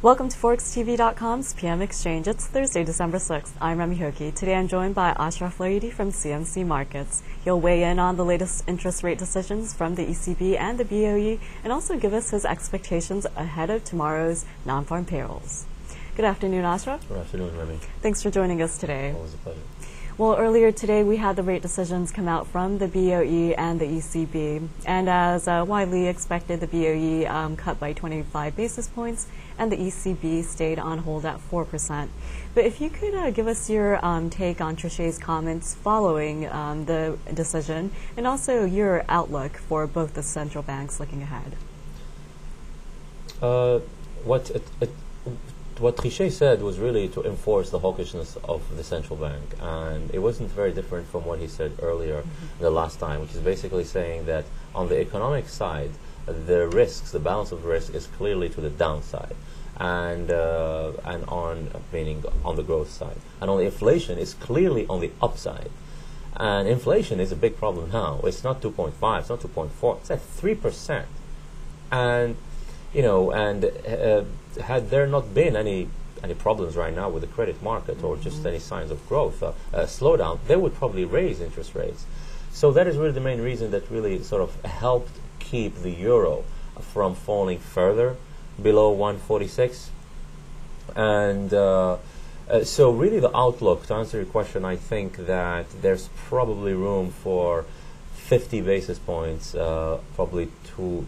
Welcome to ForexTV.com's PM Exchange. It's Thursday, December 6th. I'm Remy Hoki. Today I'm joined by Ashraf Laidi from CMC Markets. He'll weigh in on the latest interest rate decisions from the ECB and the BOE and also give us his expectations ahead of tomorrow's non-farm payrolls. Good afternoon, Ashraf. Good afternoon, Remy. Thanks for joining us today. Always a pleasure. Well, earlier today we had the rate decisions come out from the BOE and the ECB. And as widely expected, the BOE cut by 25 basis points and the ECB stayed on hold at 4%. But if you could give us your take on Trichet's comments following the decision and also your outlook for both the central banks looking ahead. What Trichet said was really to enforce the hawkishness of the central bank, and it wasn't very different from what he said earlier the last time, which is basically saying that on the economic side, the risks, the balance of risk is clearly to the downside, and on meaning on the growth side, and on the inflation is clearly on the upside. And inflation is a big problem now. It's not 2.5, it's not 2.4, it's at 3%, and had there not been any problems right now with the credit market or just any signs of growth, slowdown, they would probably raise interest rates. So that is really the main reason that really sort of helped keep the euro from falling further below 146. And so really the outlook, to answer your question, I think that there's probably room for 50 basis points, probably two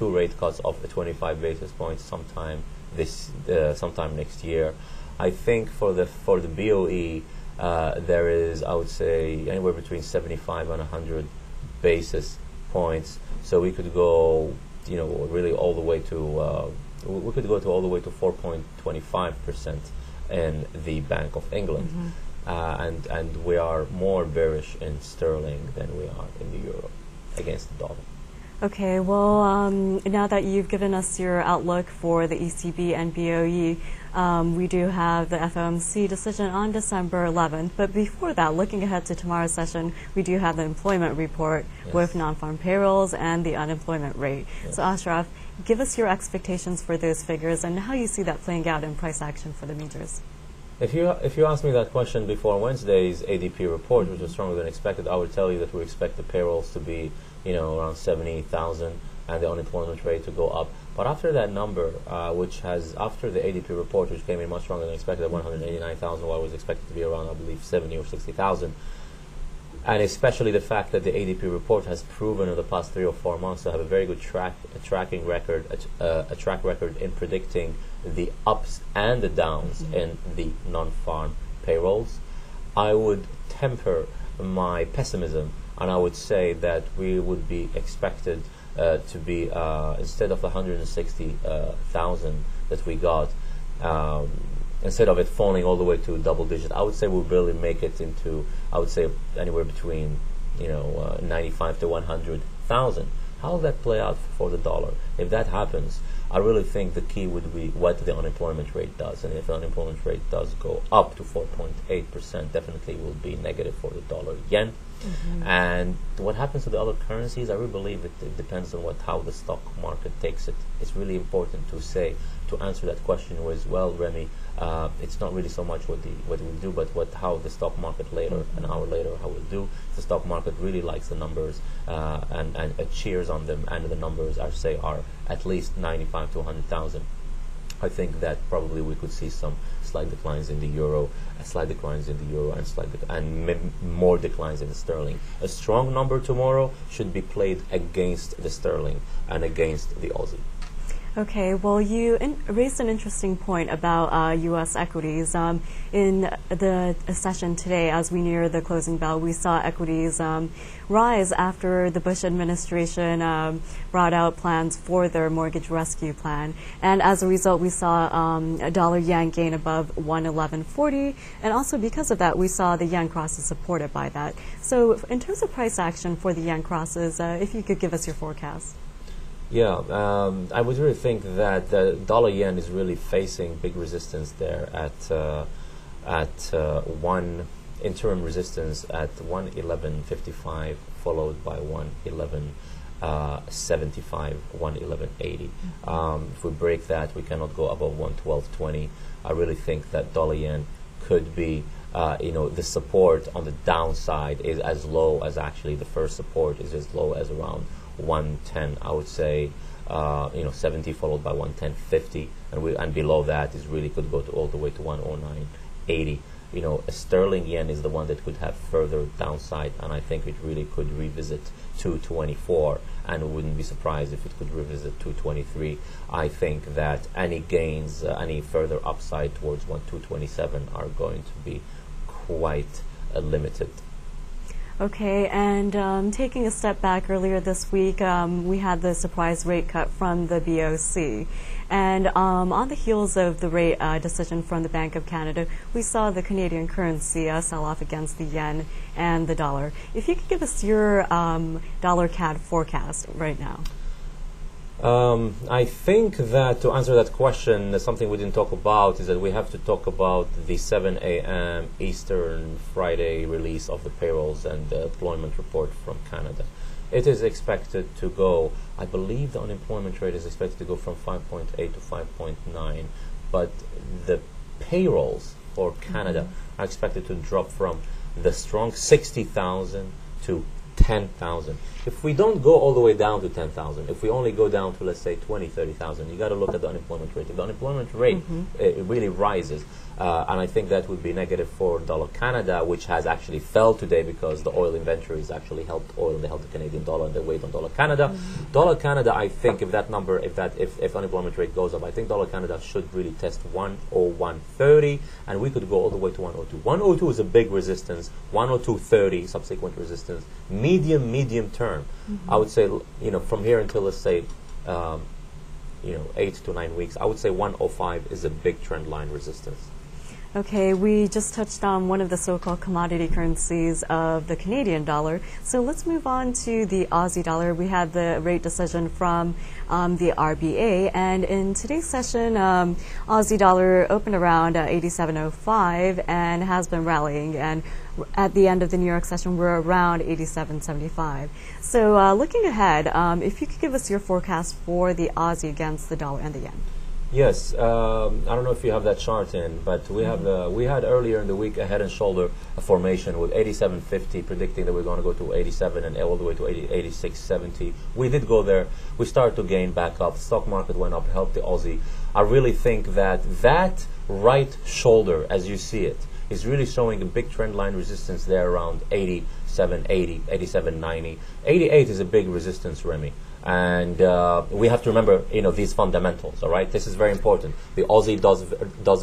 rate cuts of 25 basis points sometime next year. I think for the BOE there is, I would say, anywhere between 75 and 100 basis points. So we could go, really all the way to we could go to all the way to 4.25% in the Bank of England. And we are more bearish in sterling than we are in the euro against the dollar. Okay, well, now that you've given us your outlook for the ECB and BOE, we do have the FOMC decision on December 11th. But before that, looking ahead to tomorrow's session, we do have the employment report with non-farm payrolls and the unemployment rate. So Ashraf, give us your expectations for those figures and how you see that playing out in price action for the majors. If you asked me that question before Wednesday's ADP report, which was stronger than expected, I would tell you that we expect the payrolls to be, around 70,000 and the unemployment rate to go up. But after that number, after the ADP report, which came in much stronger than expected at 189,000, while it was expected to be around, I believe, 70 or 60,000, and especially the fact that the ADP report has proven in the past 3 or 4 months to have a very good track record in predicting the ups and the downs in the non-farm payrolls, I would temper my pessimism and I would say that we would be expected to be, instead of the 160,000 that we got, instead of it falling all the way to double digit, I would say we'll barely make it into, I would say, anywhere between 95 to 100,000. How will that play out for the dollar? If that happens, I really think the key would be what the unemployment rate does. And if the unemployment rate does go up to 4.8%, definitely will be negative for the dollar yen. And what happens to the other currencies, I really believe it depends on how the stock market takes it. It's really important to answer that question was, well, Remy, it's not really so much what it will do, but how the stock market later, an hour later, how it will do. The stock market really likes the numbers and cheers on them, and the numbers are at least 95 to 100,000. I think that probably we could see some slight declines in the euro, and more declines in the sterling. A strong number tomorrow should be played against the sterling and against the Aussie. Okay, well, you raised an interesting point about U.S. equities. In the session today, as we near the closing bell, we saw equities rise after the Bush administration brought out plans for their mortgage rescue plan. And as a result, we saw a dollar-yen gain above 111.40. And also because of that, we saw the yen crosses supported by that. So in terms of price action for the yen crosses, if you could give us your forecast. Yeah, I would really think that the dollar yen is really facing big resistance there at one interim resistance at 111.55, followed by 111 175, 111.80. If we break that, we cannot go above 112.20. I really think that dollar yen could be, the support on the downside is as low as actually the first support is as low as around 110. I would say, 70 followed by 110.50, and below that is really could go to all the way to 109.80. A sterling yen is the one that could have further downside, and I think it really could revisit 224, and wouldn't be surprised if it could revisit 223. I think that any gains, any further upside towards 227 are going to be quite limited. Okay, and taking a step back, earlier this week, we had the surprise rate cut from the BOC. And on the heels of the rate decision from the Bank of Canada, we saw the Canadian currency sell off against the yen and the dollar. If you could give us your dollar CAD forecast right now. I think that to answer that question, something we didn't talk about is that we have to talk about the 7 a.m. Eastern Friday release of the payrolls and the employment report from Canada. It is expected to go, I believe the unemployment rate is expected to go from 5.8 to 5.9, but the payrolls for Canada are expected to drop from the strong 60,000 to 10,000. If we don't go all the way down to 10,000, if we only go down to, let's say, 20, 30,000, you got to look at the unemployment rate. If the unemployment rate it really rises, and I think that would be negative for dollar Canada, which has actually fell today because the oil inventories actually helped oil and they helped the Canadian dollar and they weighed on dollar Canada. Dollar Canada, I think if that number, if unemployment rate goes up, I think dollar Canada should really test 101.30, and we could go all the way to 102. 102 is a big resistance. 102.30 subsequent resistance. Medium term, I would say, from here until, let's say, 8 to 9 weeks, I would say 105 is a big trend line resistance. Okay, we just touched on one of the so-called commodity currencies of the Canadian dollar. So let's move on to the Aussie dollar. We had the rate decision from the RBA, and in today's session, Aussie dollar opened around 87.05 and has been rallying. And at the end of the New York session, we're around 87.75. So looking ahead, if you could give us your forecast for the Aussie against the dollar and the yen. Yes, I don't know if you have that chart in, but we have we had earlier in the week a head and shoulder formation with 87.50, predicting that we're going to go to 87 and all the way to 86.70. We did go there. We started to gain back up. The stock market went up, helped the Aussie. I really think that right shoulder, as you see it, is really showing a big trend line resistance there around 87.80, 87.90. 88 is a big resistance, Remy. And we have to remember, these fundamentals. All right, this is very important. The Aussie does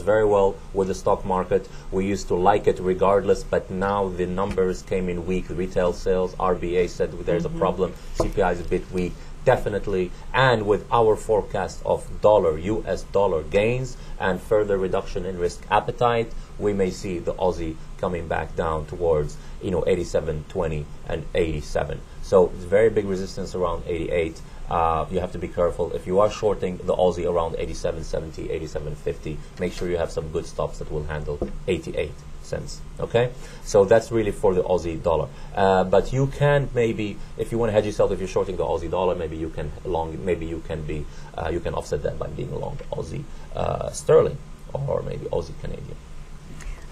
very well with the stock market. We used to like it regardless, but now the numbers came in weak. Retail sales, RBA said there's a problem. CPI is a bit weak, definitely. And with our forecast of U.S. dollar gains and further reduction in risk appetite, we may see the Aussie coming back down towards 87.20 and 87. So it's very big resistance around 88. You have to be careful. If you are shorting the Aussie around 87.70, 87.50, make sure you have some good stops that will handle 88 cents. Okay, so that's really for the Aussie dollar. But you can maybe, if you want to hedge yourself, if you're shorting the Aussie dollar, maybe you can you can offset that by being long Aussie sterling or maybe Aussie Canadian.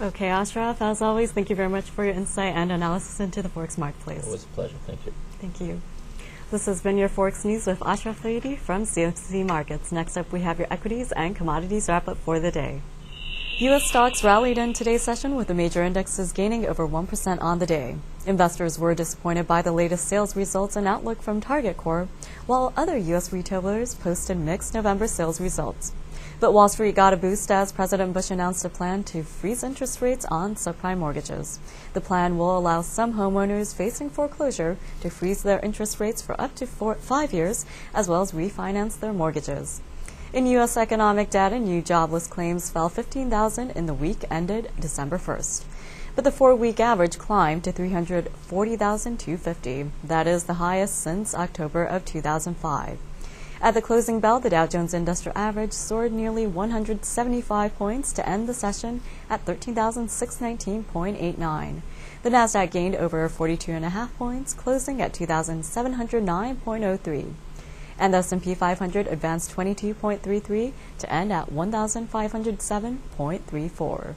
Okay, Ashraf, as always, thank you very much for your insight and analysis into the Forex marketplace. It was a pleasure. Thank you. Thank you. This has been your Forex News with Ashraf Laidi from CMC Markets. Next up, we have your equities and commodities wrap-up for the day. U.S. stocks rallied in today's session with the major indexes gaining over 1% on the day. Investors were disappointed by the latest sales results and outlook from Target Corp, while other U.S. retailers posted mixed November sales results. But Wall Street got a boost as President Bush announced a plan to freeze interest rates on subprime mortgages. The plan will allow some homeowners facing foreclosure to freeze their interest rates for up to 5 years, as well as refinance their mortgages. In U.S. economic data, new jobless claims fell 15,000 in the week ended December 1st. But the 4-week average climbed to 340,250. That is the highest since October of 2005. At the closing bell, the Dow Jones Industrial Average soared nearly 175 points to end the session at 13,619.89. The Nasdaq gained over 42.5 points, closing at 2,709.03. And the S&P 500 advanced 22.33 to end at 1,507.34.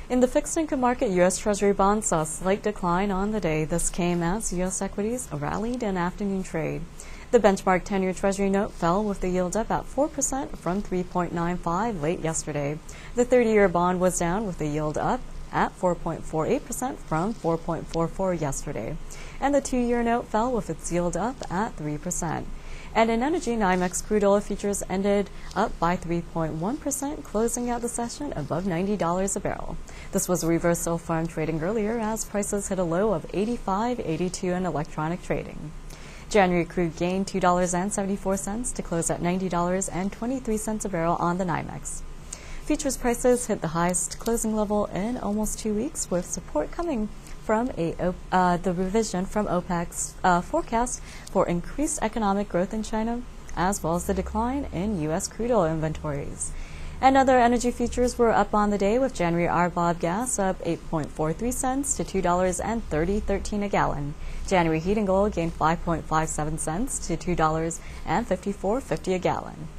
In the fixed income market, U.S. Treasury bonds saw a slight decline on the day. This came as U.S. equities rallied in afternoon trade. The benchmark 10-year Treasury note fell with the yield up at 4% from 3.95 late yesterday. The 30-year bond was down with the yield up at 4.48% from 4.44 yesterday. And the 2-year note fell with its yield up at 3%. And in energy, NYMEX crude oil futures ended up by 3.1%, closing out the session above $90 a barrel. This was a reversal from trading earlier as prices hit a low of $85.82 in electronic trading. January crude gained $2.74 to close at $90.23 a barrel on the NYMEX. Futures prices hit the highest closing level in almost 2 weeks, with support coming from the revision from OPEC's forecast for increased economic growth in China, as well as the decline in U.S. crude oil inventories. And other energy futures were up on the day, with January RBOB gas up 8.43 cents to $2.3013 a gallon. January heating oil gained 5.57 cents to $2.5450 a gallon.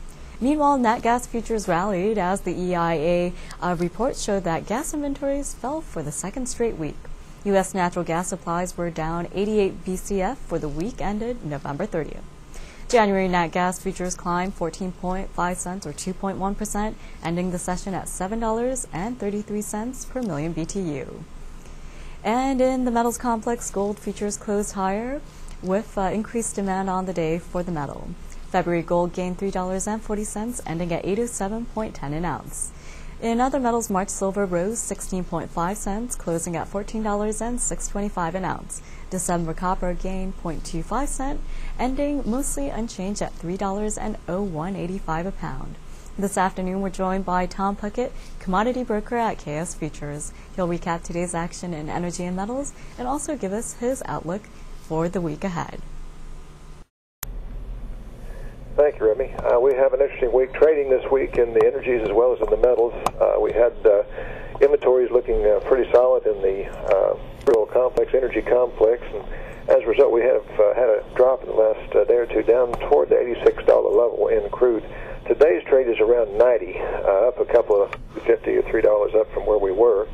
Meanwhile, nat gas futures rallied as the EIA report showed that gas inventories fell for the second straight week. U.S. natural gas supplies were down 88 BCF for the week ended November 30th. January nat gas futures climbed 14.5 cents or 2.1%, ending the session at $7.33 per million BTU. And in the metals complex, gold futures closed higher with increased demand on the day for the metal. February gold gained $3.40, ending at $807.10 an ounce. In other metals, March silver rose 16.5 cents, closing at $14.625 an ounce. December copper gained 0.25 cents, ending mostly unchanged at $3.0185 a pound. This afternoon, we're joined by Tom Puckett, commodity broker at KS Futures. He'll recap today's action in energy and metals and also give us his outlook for the week ahead. Thank you, Remy. We have an interesting week trading this week in the energies as well as in the metals. We had inventories looking pretty solid in the crude complex, energy complex, and as a result we have had a drop in the last day or two down toward the $86 level in crude. Today's trade is around 90, up a couple of $50 or $3 up from where we were.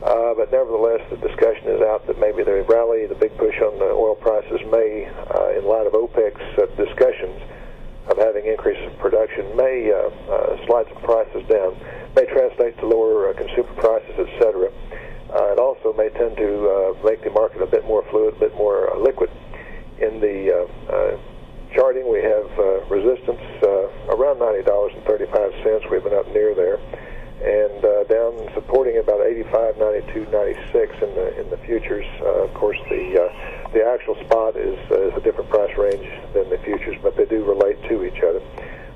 But nevertheless, the discussion is out that maybe the rally, the big push on the oil prices may, in light of OPEC's discussions of having increases in production, may slide some prices down, may translate to lower consumer prices, etc. It also may tend to make the market a bit more fluid, a bit more liquid. In the charting, we have resistance around $90.35. We've been up near there, and down supporting about 85, 92, 96 in the futures. Of course, the actual spot is a different price range than the futures, but they do relate to each other.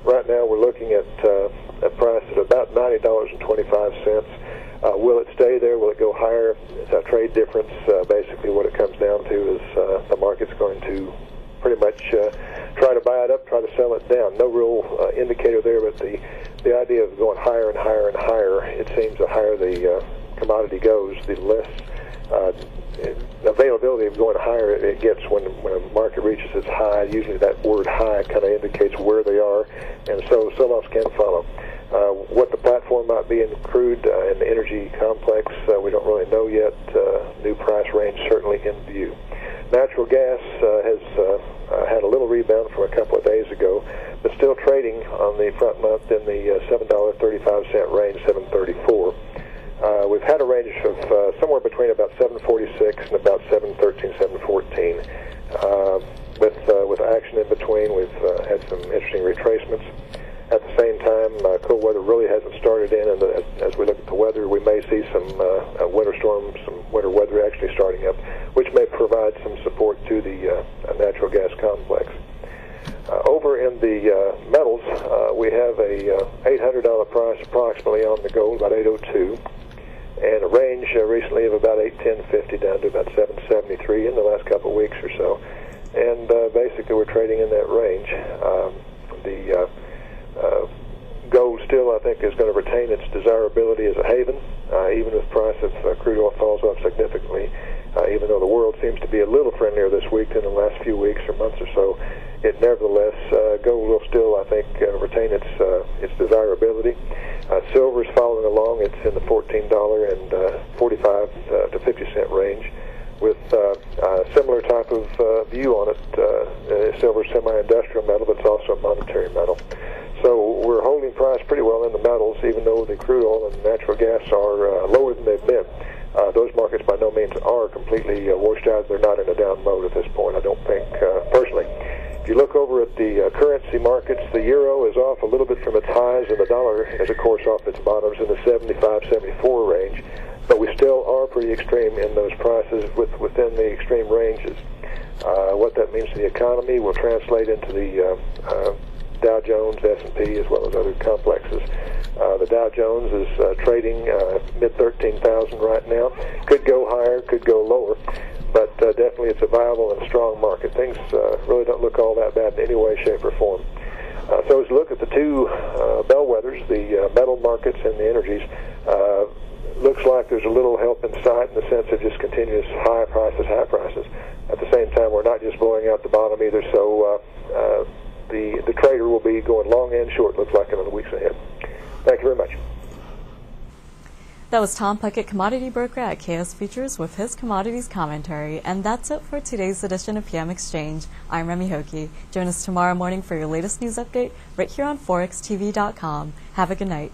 Right now, we're looking at a price at about $90.25. Will it stay there? Will it go higher? It's a trade difference. Basically, what it comes down to is the market's going to pretty much try to buy it up, try to sell it down. No real indicator there, but the idea of going higher and higher and higher, it seems the higher the commodity goes, the less availability of going higher it gets when a market reaches its high. Usually that word high kind of indicates where they are, and so sell-offs can follow. What the platform might be in crude and the energy complex, we don't really know yet. New price range certainly in view. Natural gas has had a little rebound from a couple of days ago, but still trading on the front month in the $7.35 range, $7.34. We've had a range of somewhere between about $7.46 and about $7.13, $7.14. With action in between, we've had some interesting retracements. At the same time, cool weather really hasn't started in, and as we look at the weather, we may see some winter storms, some winter weather actually starting up, which may provide some support to the natural gas complex. Over in the metals, we have a $800 price approximately on the gold, about 802, and a range recently of about 810.50 down to about 773 in the last couple of weeks or so. And basically, we're trading in that range. The gold still, I think, is going to retain its desirability as a haven, even if the price of crude oil falls off significantly. Even though the world seems to be a little friendlier this week than the last few weeks or months or so, it nevertheless, gold will still, I think, retain its desirability. Silver is following along. It's in the $14 and 45 to 50 cent range, with a similar type of view on it. Silver is semi-industrial metal, but it's also a monetary metal. So we're holding price pretty well in the metals, even though the crude oil and natural gas are lower than they've been. Those markets by no means are completely washed out. They're not in a down mode at this point, I don't think, personally. If you look over at the currency markets, the euro is off a little bit from its highs, and the dollar is, of course, off its bottoms in the 75-74 range. But we still are pretty extreme in those prices within the extreme ranges. What that means to the economy will translate into the Dow Jones, S&P, as well as other complexes. The Dow Jones is trading mid-13,000 right now. Could go higher, could go lower, but definitely it's a viable and strong market. Things really don't look all that bad in any way, shape, or form. So as you look at the two bellwethers, the metal markets and the energies, looks like there's a little help in sight in the sense of just continuous high prices. At the same time, we're not just blowing out the bottom either, so the trader will be going long and short, looks like, in the weeks ahead. Thank you very much. That was Tom Puckett, commodity broker at KS Futures, with his commodities commentary. And that's it for today's edition of PM Exchange. I'm Remy Hokie. Join us tomorrow morning for your latest news update right here on ForexTV.com. Have a good night.